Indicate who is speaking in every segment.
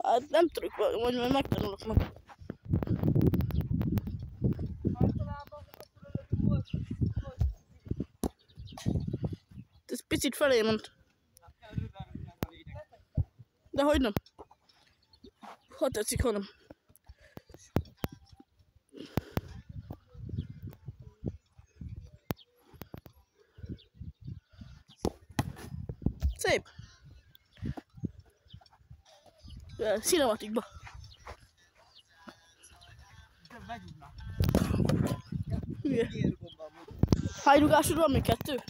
Speaker 1: Hát nem tudok, majd megtanulok meg. Ez picit felé ment. De hogy nem? Ha tetszik, ha nem. Szép. Cinematikba. Hülye. Hány rugásod van még? 2?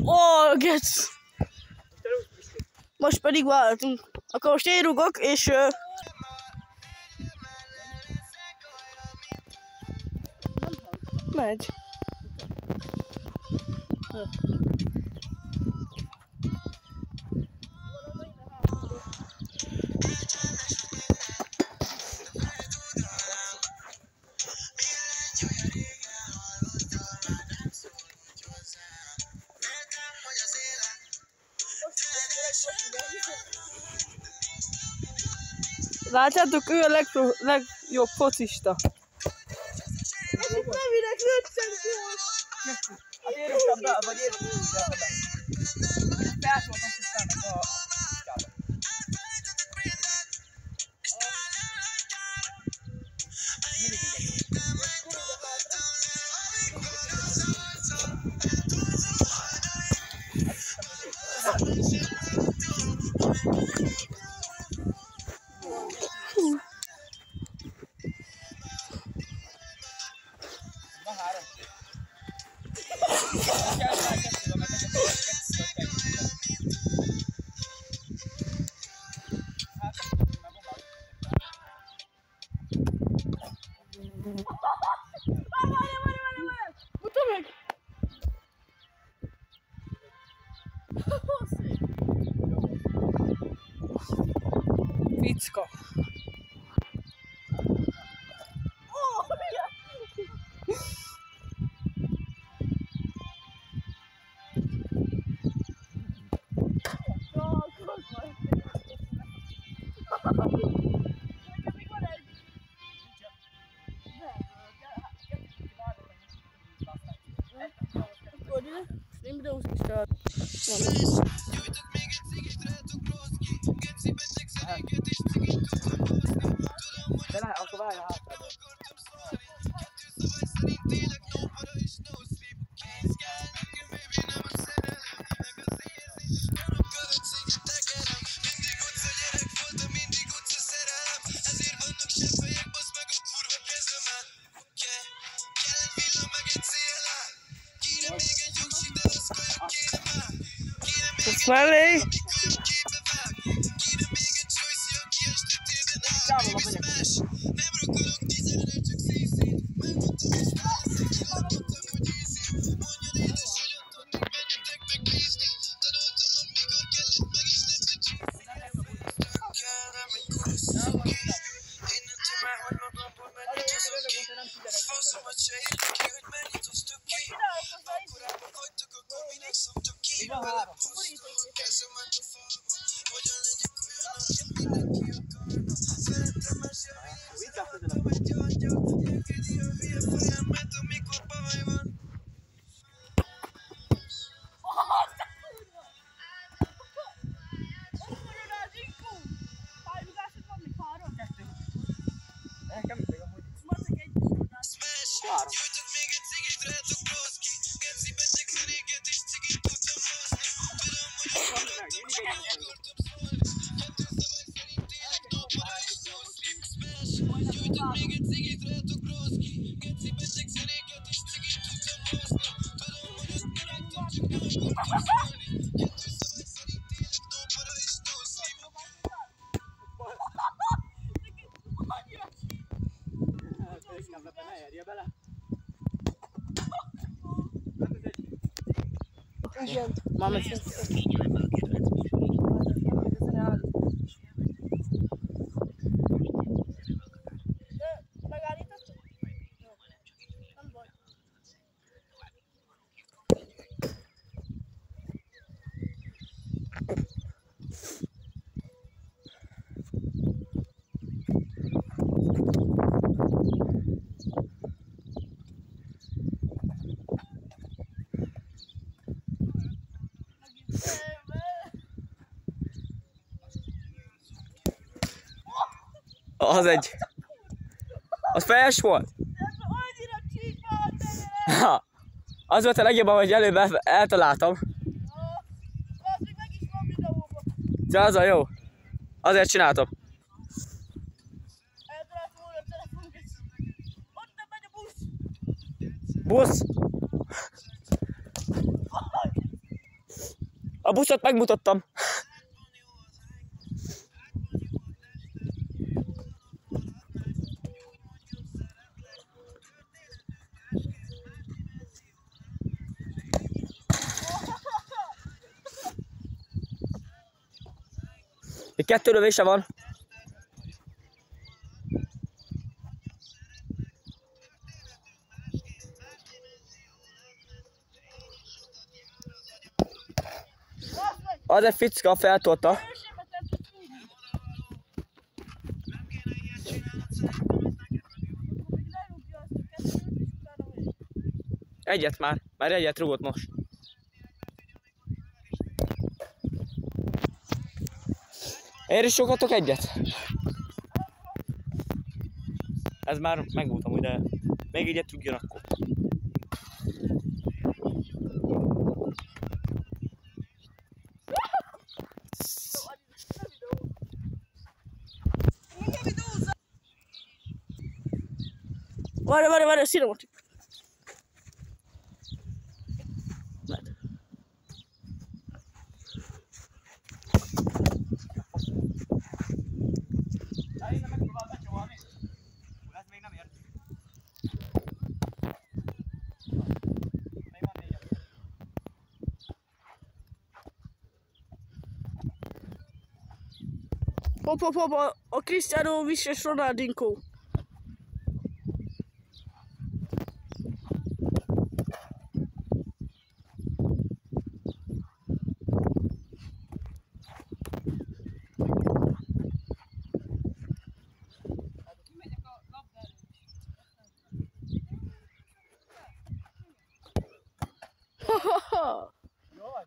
Speaker 1: Ó, gec! Most pedig váltunk. Akkor most én rugok, és... megy. Látjátok, ő a legjobb focista. Ez itt nevileg lőttem volt.
Speaker 2: Hát érültem be, vagy érültem be. Felszóltam tisztának a kiskába. Mindig Vicka.
Speaker 1: Nem videóz is start.
Speaker 2: De ne, akkor várj a hátába.
Speaker 1: Ez mellé.
Speaker 2: Igen.
Speaker 1: Mama,
Speaker 3: Az egy... Az fejes volt?
Speaker 1: Annyira csípál,
Speaker 3: Ha. Az volt a legjobb, hogy előbb eltaláltam.
Speaker 1: az még meg is van videóban.
Speaker 3: De az a jó. Azért csináltam.
Speaker 1: Eltaláltam volna a telefonokat. Ott nem megy a busz.
Speaker 3: Busz? A buszot megmutattam. Egy 2 lövése van. Az egy ficka, feltolta.
Speaker 1: Ősemet nem tudsz húzni. Még lerúgja azt a kettőt, és utána megy.
Speaker 3: Egyet már. Már egyet rúgott most. Én is rúghatok egyet? Ez már megvoltam, de még egyet rúgjon akkor.
Speaker 1: Várj, cinematik.
Speaker 2: Innen megpróbál becsavarni. Ez még nem ért. Még van 4.
Speaker 1: Hopp, a Cristiano vs. Ronaldinho.
Speaker 2: Jó vagy?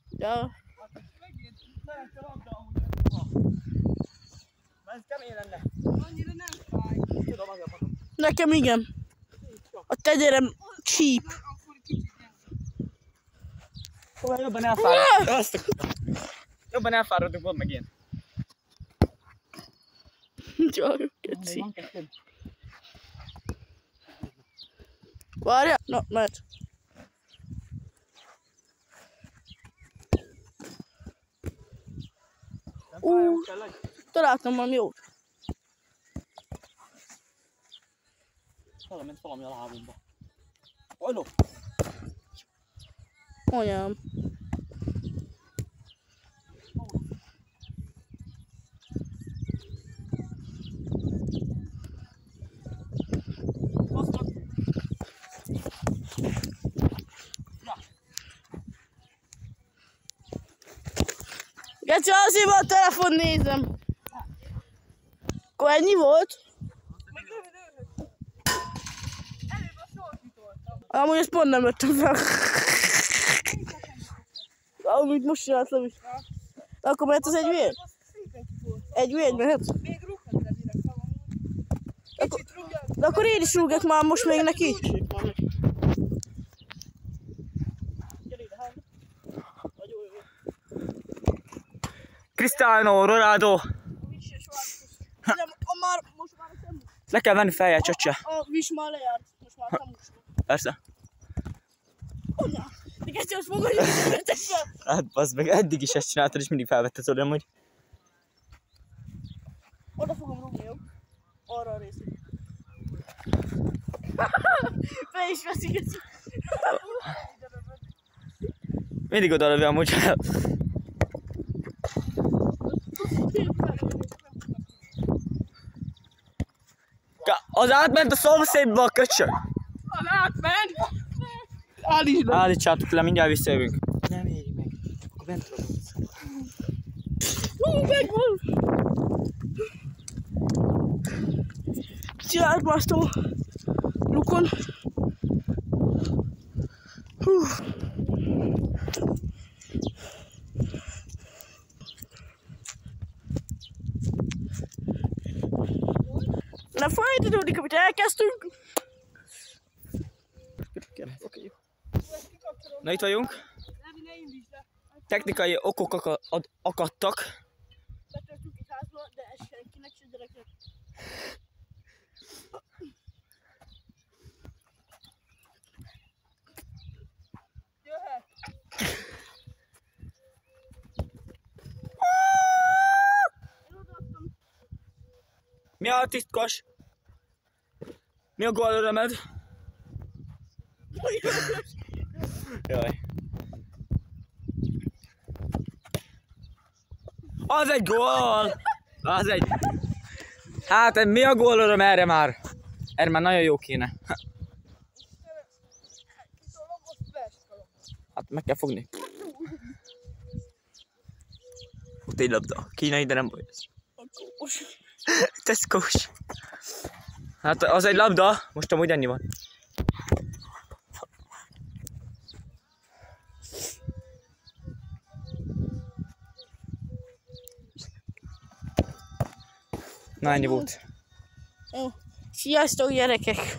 Speaker 1: Ja.
Speaker 2: Megint nagyon kell labda amúgy. Ez kemény lenne.
Speaker 4: Annyira nem fáj.
Speaker 2: Tudom, azért mondom.
Speaker 1: Nekem igen. A tegyerem csíp.
Speaker 4: Akkor kicsit nem.
Speaker 2: Szóval jobban elfáradunk. Jobban elfáradunk, mondd meg én.
Speaker 1: Jaj, keci.
Speaker 2: Van 2.
Speaker 1: Várjál. Na, mehet. Találtam valami jót.
Speaker 2: Valamint valami a lábunkba. Olylo!
Speaker 1: Anyám. Geci, azért van a telefon, nézem. Akkor ennyi volt?
Speaker 4: Még rövid őrhöz. Előbb a sort vitoltam.
Speaker 1: Amúgy ezt pont nem vettem fel. Amúgy most csináltam is. De akkor mehet az egy vér?
Speaker 4: Az szépen kitoltam.
Speaker 1: Egy vér mehet?
Speaker 4: Még rúghat le direkt amúgy. Kicsit rúgjak.
Speaker 1: De akkor én is rúgok már most még neki.
Speaker 3: Cristiano Ronaldo.
Speaker 4: Nincs is változott.
Speaker 1: De már, most már nem.
Speaker 3: Le kell venni feljel, csöccse.
Speaker 1: A vis már lejárt. Most már nem most.
Speaker 3: Persze.
Speaker 1: Anya, de Geci, azt fogod, hogy nem vettek fel.
Speaker 3: Hát bazd meg, eddig is ezt csináltad, és mindig felvetted oda, hogy
Speaker 1: Oda fogom rúgni, jó? Arra a részre. Be is veszi, Geci.
Speaker 3: mindig oda lövi amúgy. Az átment a szomszédba a köcsög.
Speaker 4: Az átment.
Speaker 1: Állítsd le.
Speaker 3: Állítsátok le, mindjárt visszajövünk. Nem éri meg. Akkor bent ragadsz.
Speaker 1: Megvan. Átmásztam a lukon. Hú. Folytatódik, amit elkezdtünk.
Speaker 3: Oké, jó. Na itt vagyunk.
Speaker 4: Levi, ne indítsd le.
Speaker 3: Technikai okok akadtak.
Speaker 1: Betöltünk egy házba, de ez senkinek se gyereknek.
Speaker 4: Jöhet.
Speaker 1: Én odaadtam.
Speaker 3: Mi a titkos? Mi a gól örömed? Jaj. Az egy gól! Az egy... Hát mi a gól öröm erre már? Erre már nagyon jó kéne. Hát meg kell fogni. Ott egy labda. Kínai, de nem baj. Tesco-s. Hát az egy labda, most amúgy ennyi van. Na ennyi volt.
Speaker 1: Jó. Sziasztok, gyerekek!